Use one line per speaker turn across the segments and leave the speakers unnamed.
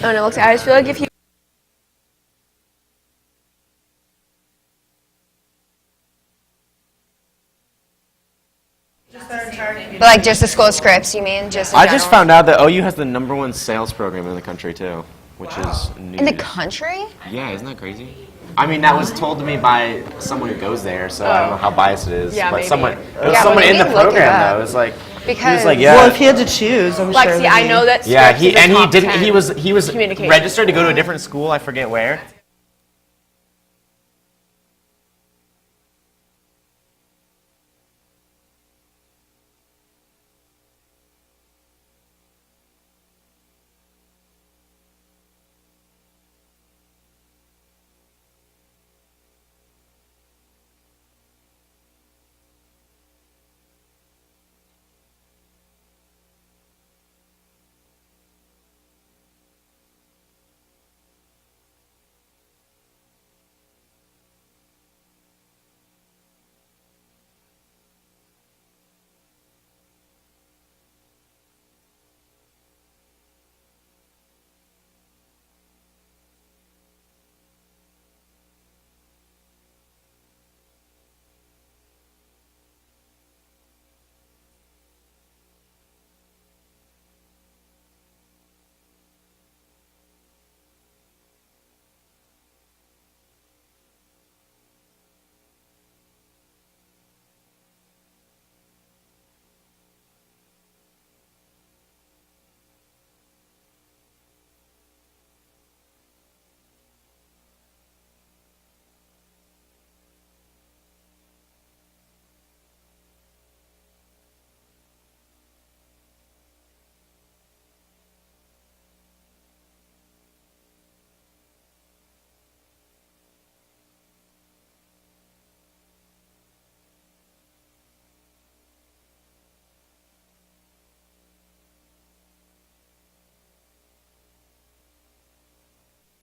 Oh no, look, I just feel like if you
Like just the school scripts, you mean? Just
I just found out that OU has the #1 sales program in the country too, which is news.
In the country?
Yeah, isn't that crazy? I mean, that was told to me by someone who goes there, so I don't know how biased it is.
Yeah,
but
maybe.
someone in the program though. It was like he was like, yeah.
Well, if he had to choose, I'm sure.
Lexi, I know that.
Yeah,
Scripps is a top 10
he was
communication.
registered to go to a different school. I forget where.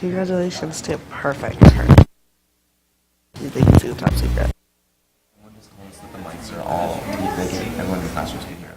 Congratulations to perfect. You think it's top secret?
Someone just told us that the mics are all vacant. Everyone in the classroom can hear us.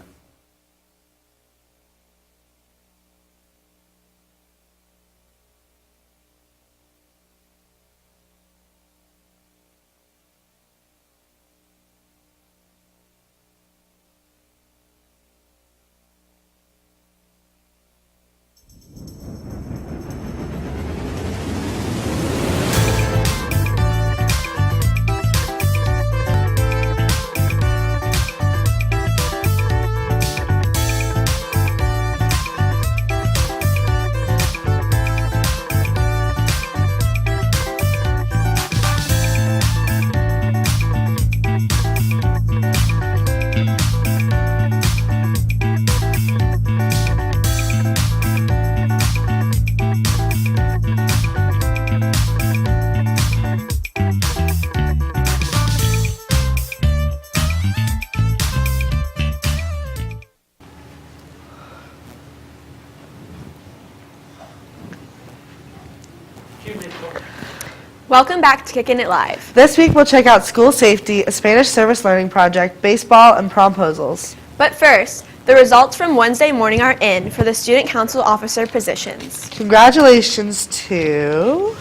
Welcome back to Kickin' It Live.
This week we'll check out school safety, a Spanish service learning project, baseball, and promposals.
But first, the results from Wednesday morning are in for the student council officer positions.
Congratulations to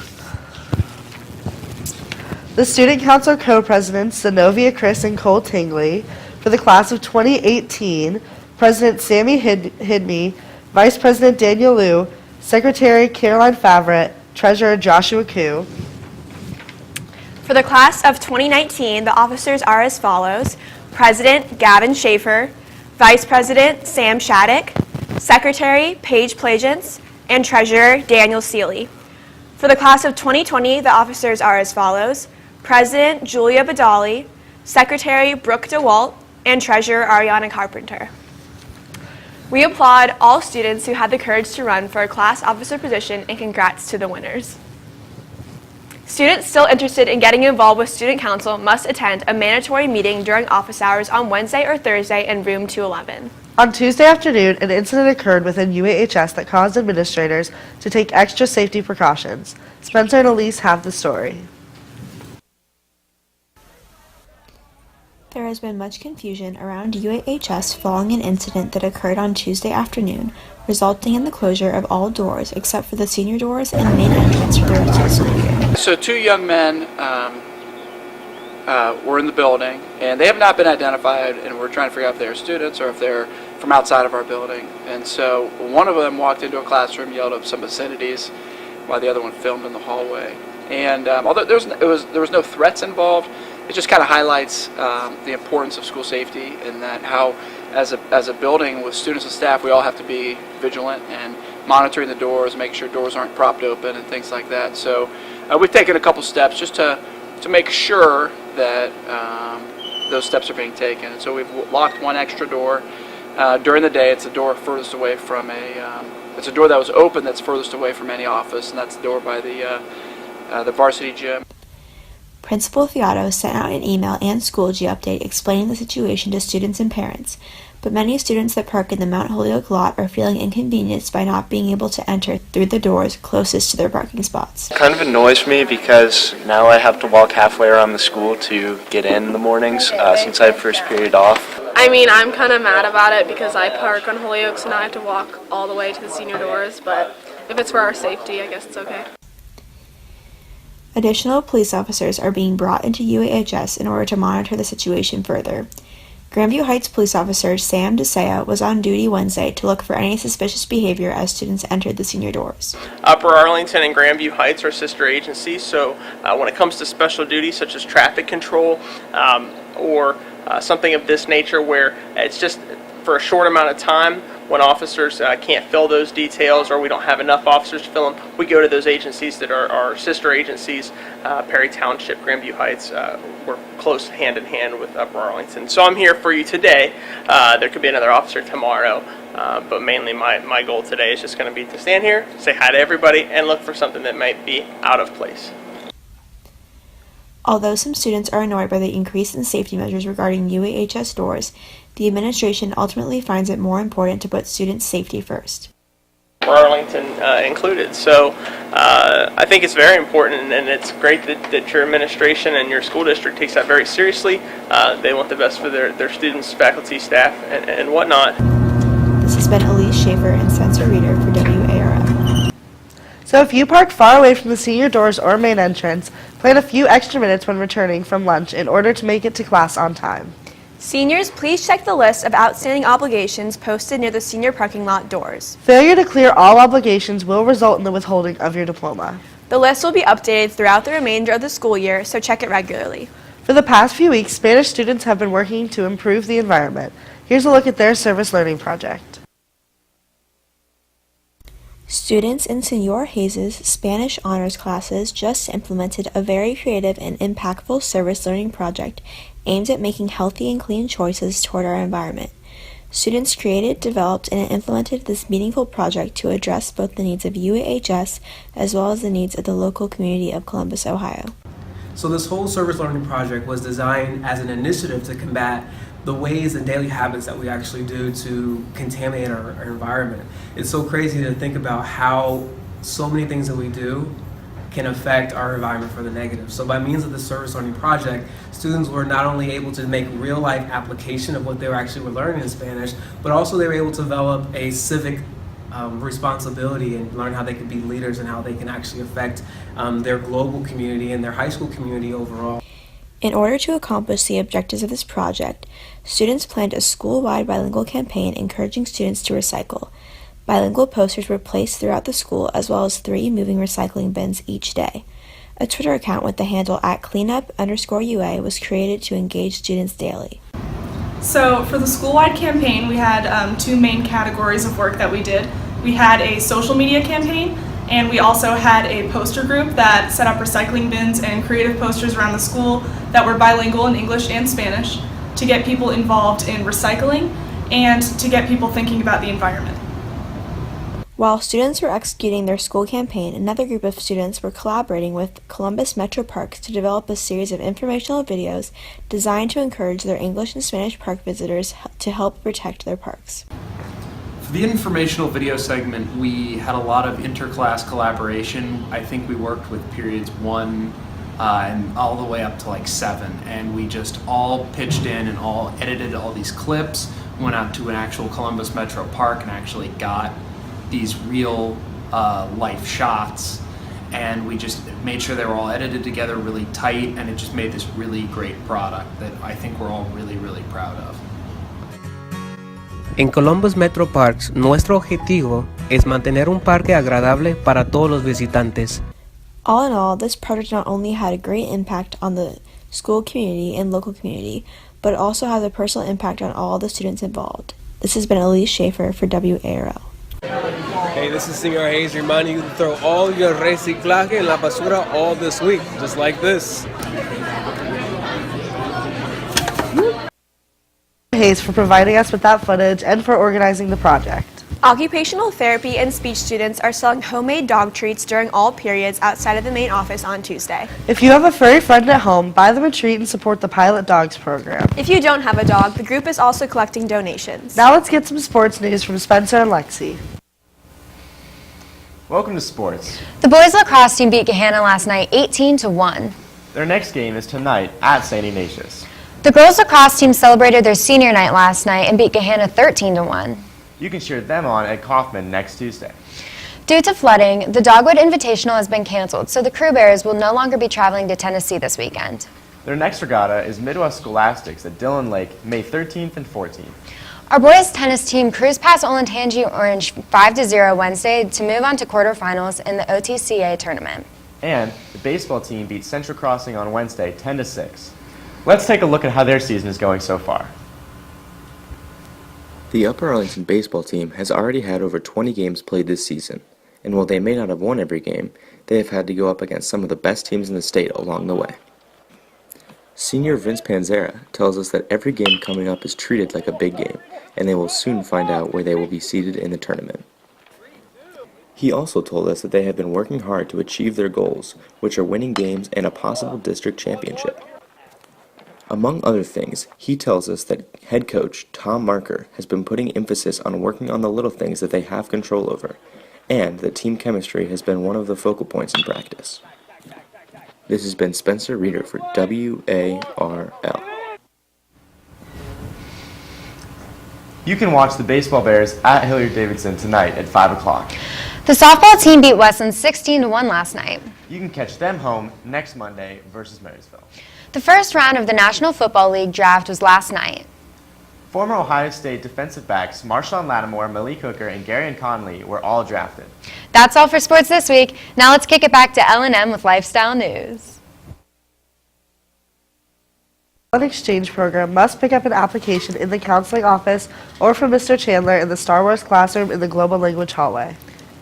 the student council co-presidents, Zenovia Chris and Cole Tingley, for the class of 2018, President Sammy Hidme, Vice President Daniel Liu, Secretary Caroline Favret, Treasurer Joshua Koo.
For the class of 2019, the officers are as follows: President Gavin Schaefer, Vice President Sam Shattuck, Secretary Paige Plagence, and Treasurer Daniel Seeley. For the class of 2020, the officers are as follows: President Julia Badali, Secretary Brooke DeWalt, and Treasurer Ariana Carpenter. We applaud all students who had the courage to run for a class officer position, and congrats to the winners. Students still interested in getting involved with Student Council must attend a mandatory meeting during office hours on Wednesday or Thursday in room 211.
On Tuesday afternoon, an incident occurred within UHS that caused administrators to take extra safety precautions. Spencer and Elise have the story.
There has been much confusion around UHS following an incident that occurred on Tuesday afternoon, resulting in the closure of all doors except for the senior doors and the main entrance for the rest of the school year.
So 2 young men were in the building, and they have not been identified, and we're trying to figure out if they're students or if they're from outside of our building. And so one of them walked into a classroom, yelled up some obscenities, while the other one filmed in the hallway. And although there was no threats involved, it just kind of highlights the importance of school safety, and that how, as a building with students and staff, we all have to be vigilant and monitoring the doors, making sure doors aren't propped open and things like that. So we've taken a couple steps just to make sure that those steps are being taken. And so we've locked one extra door during the day. It's a door furthest away from it's a door that was open that's furthest away from any office, and that's the door by the varsity gym.
Principal Theotto sent out an email and Schoology update explaining the situation to students and parents, but many students that park in the Mount Holyoke lot are feeling inconvenienced by not being able to enter through the doors closest to their parking spots.
It kind of annoys me because now I have to walk halfway around the school to get in the mornings since I have first period off.
I mean, I'm kind of mad about it because I park on Holyoke, so now I have to walk all the way to the senior doors, but if it's for our safety, I guess it's okay.
Additional police officers are being brought into UAHS in order to monitor the situation further. Grandview Heights police officer Sam DeSaya was on duty Wednesday to look for any suspicious behavior as students entered the senior doors.
Upper Arlington and Grandview Heights are sister agencies, so when it comes to special duties such as traffic control or something of this nature where it's just for a short amount of time, when officers can't fill those details or we don't have enough officers to fill them, we go to those agencies that are our sister agencies. Perry Township, Grandview Heights, we're close hand in hand with Upper Arlington. So I'm here for you today. There could be another officer tomorrow, but mainly my goal today is just going to be to stand here, say hi to everybody, and look for something that might be out of place.
Although some students are annoyed by the increase in safety measures regarding UAHS doors, the administration ultimately finds it more important to put students' safety first.
Arlington included. So I think it's very important, and it's great that your administration and your school district takes that very seriously. They want the best for their students, faculty, staff, and whatnot.
This has been Elise Schaefer and Spencer Reeder for WARL.
So if you park far away from the senior doors or main entrance, plan a few extra minutes when returning from lunch in order to make it to class on time.
Seniors, please check the list of outstanding obligations posted near the senior parking lot doors.
Failure to clear all obligations will result in the withholding of your diploma.
The list will be updated throughout the remainder of the school year, so check it regularly.
For the past few weeks, Spanish students have been working to improve the environment. Here's a look at their service learning project.
Students in Senor Hayes' Spanish honors classes just implemented a very creative and impactful service learning project aimed at making healthy and clean choices toward our environment. Students created, developed, and implemented this meaningful project to address both the needs of UAHS as well as the needs of the local community of Columbus, Ohio.
So this whole service learning project was designed as an initiative to combat the ways and daily habits that we actually do to contaminate our environment. It's so crazy to think about how so many things that we do can affect our environment for the negative. So by means of the service learning project, students were not only able to make real life application of what they were learning in Spanish, but also they were able to develop a civic responsibility and learn how they could be leaders and how they can actually affect their global community and their high school community overall.
In order to accomplish the objectives of this project, students planned a school-wide bilingual campaign encouraging students to recycle. Bilingual posters were placed throughout the school as well as 3 moving recycling bins each day. A Twitter account with the handle @cleanup_UA was created to engage students daily.
So for the school-wide campaign, we had 2 main categories of work that we did. We had a social media campaign, and we also had a poster group that set up recycling bins and creative posters around the school that were bilingual in English and Spanish to get people involved in recycling and to get people thinking about the environment.
While students were executing their school campaign, another group of students were collaborating with Columbus Metro Parks to develop a series of informational videos designed to encourage their English and Spanish park visitors to help protect their parks.
For the informational video segment, we had a lot of interclass collaboration. I think we worked with periods 1 and all the way up to like 7. And we just all pitched in and all edited all these clips, went out to an actual Columbus Metro Park and actually got these real life shots. And we just made sure they were all edited together really tight, and it just made this really great product that I think we're all really, really proud of.
En Columbus Metro Parks, nuestro objetivo es mantener un parque agradable para todos los visitantes.
All in all, this project not only had a great impact on the school community and local community, but also had a personal impact on all the students involved. This has been Elise Schaefer for WARL.
Hey, this is Senor Hayes reminding you to throw all your reciclaje en la basura all this week, just like this.
Hayes for providing us with that footage and for organizing the project.
Occupational therapy and speech students are selling homemade dog treats during all periods outside of the main office on Tuesday.
If you have a furry friend at home, buy them a treat and support the Pilot Dogs program.
If you don't have a dog, the group is also collecting donations.
Now let's get some sports news from Spencer and Lexi.
Welcome to sports.
The boys lacrosse team beat Gahanna last night 18-1.
Their next game is tonight at St. Ignatius.
The girls lacrosse team celebrated their senior night last night and beat Gahanna 13-1.
You can cheer them on at Kaufman next Tuesday.
Due to flooding, the Dogwood Invitational has been canceled, so the Crew Bears will no longer be traveling to Tennessee this weekend.
Their next regatta is Midwest Scholastics at Dillon Lake, May 13th and 14th.
Our boys tennis team cruised past Olentangy Orange 5-0 Wednesday to move on to quarterfinals in the OTCA tournament.
And the baseball team beat Central Crossing on Wednesday 10-6. Let's take a look at how their season is going so far.
The Upper Arlington baseball team has already had over 20 games played this season, and while they may not have won every game, they have had to go up against some of the best teams in the state along the way. Senior Vince Panzera tells us that every game coming up is treated like a big game, and they will soon find out where they will be seated in the tournament. He also told us that they have been working hard to achieve their goals, which are winning games and a possible district championship. Among other things, he tells us that head coach Tom Marker has been putting emphasis on working on the little things that they have control over, and that team chemistry has been one of the focal points in practice. This has been Spencer Reeder for WARL.
You can watch the Baseball Bears at Hilliard-Davidson tonight at 5 o'clock.
The softball team beat Westland 16-1 last night.
You can catch them home next Monday versus Marysville.
The first round of the National Football League draft was last night.
Former Ohio State defensive backs Marshawn Lattimore, Malik Hooker, and Garyon Conley were all drafted.
That's all for sports this week. Now let's kick it back to L&M with lifestyle news.
An exchange program must pick up an application in the counseling office or from Mr. Chandler in the Star Wars classroom in the Global Language Hallway.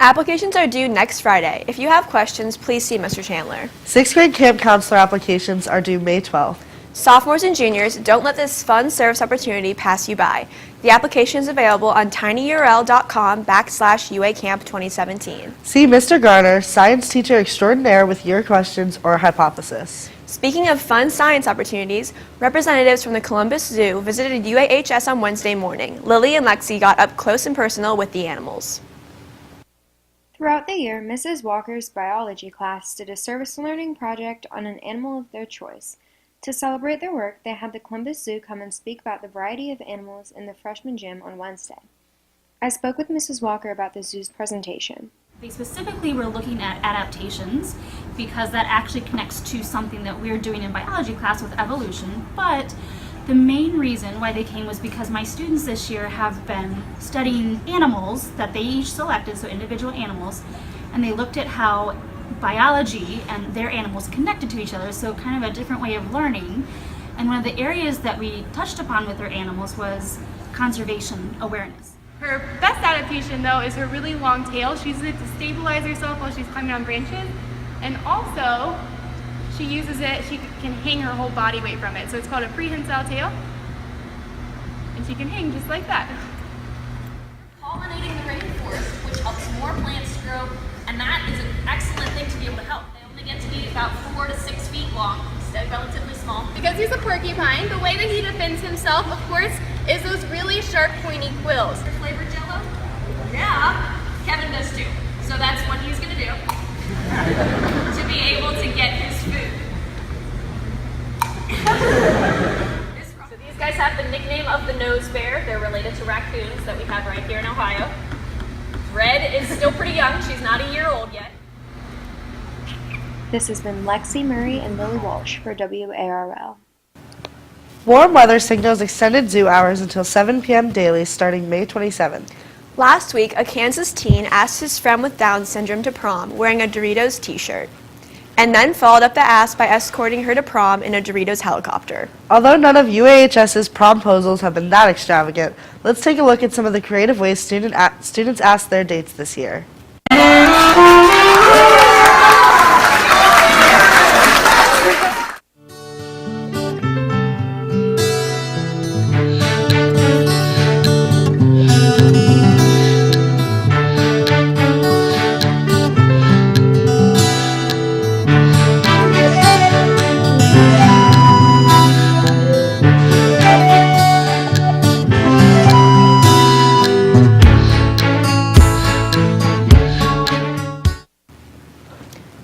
Applications are due next Friday. If you have questions, please see Mr. Chandler.
6th grade camp counselor applications are due May 12th.
Sophomores and juniors, don't let this fun service opportunity pass you by. The application is available on tinyurl.com/UACamp2017.
See Mr. Garner, science teacher extraordinaire, with your questions or hypothesis.
Speaking of fun science opportunities, representatives from the Columbus Zoo visited UAHS on Wednesday morning. Lily and Lexi got up close and personal with the animals.
Throughout the year, Mrs. Walker's biology class did a service learning project on an animal of their choice. To celebrate their work, they had the Columbus Zoo come and speak about the variety of animals in the freshman gym on Wednesday. I spoke with Mrs. Walker about the zoo's presentation.
They specifically were looking at adaptations because that actually connects to something that we're doing in biology class with evolution, but the main reason why they came was because my students this year have been studying animals that they each selected, so individual animals, and they looked at how biology and their animals connected to each other, so kind of a different way of learning. And one of the areas that we touched upon with their animals was conservation awareness.
Her best adaptation, though, is her really long tail. She uses it to stabilize herself while she's climbing on branches, and also she uses it, she can hang her whole body weight from it. So it's called a prehensile tail, and she can hang just like that.
Pollinating the rainforest, which helps more plants to grow, and that is an excellent thing to be able to help. They only get to be about 4 to 6 feet long, so relatively small.
Because he's a porcupine, the way that he defends himself, of course, is those really sharp, pointy quills.
Your flavored Jell-O? Yeah, Kevin does too. So that's what he's gonna do to be able to get his food. have the nickname of the nose bear. They're related to raccoons that we have right here in Ohio. Red is still pretty young. She's not a year old yet.
This has been Lexi Murray and Lily Walsh for WARL.
Warm weather signals extended zoo hours until 7 p.m. daily starting May 27th.
Last week, a Kansas teen asked his friend with Down syndrome to prom wearing a Doritos t-shirt, and then followed up the ask by escorting her to prom in a Doritos helicopter.
Although none of UAHS's promposals have been that extravagant, let's take a look at some of the creative ways students asked their dates this year.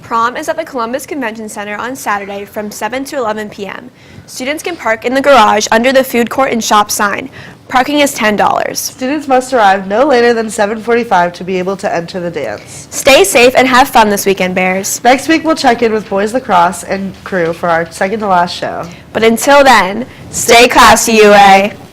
Prom is at the Columbus Convention Center on Saturday from 7 to 11 p.m. Students can park in the garage under the food court and shop sign. Parking is $10.
Students must arrive no later than 7:45 to be able to enter the dance.
Stay safe and have fun this weekend, Bears.
Next week we'll check in with boys lacrosse and crew for our second to last show.
But until then, stay classy, UA.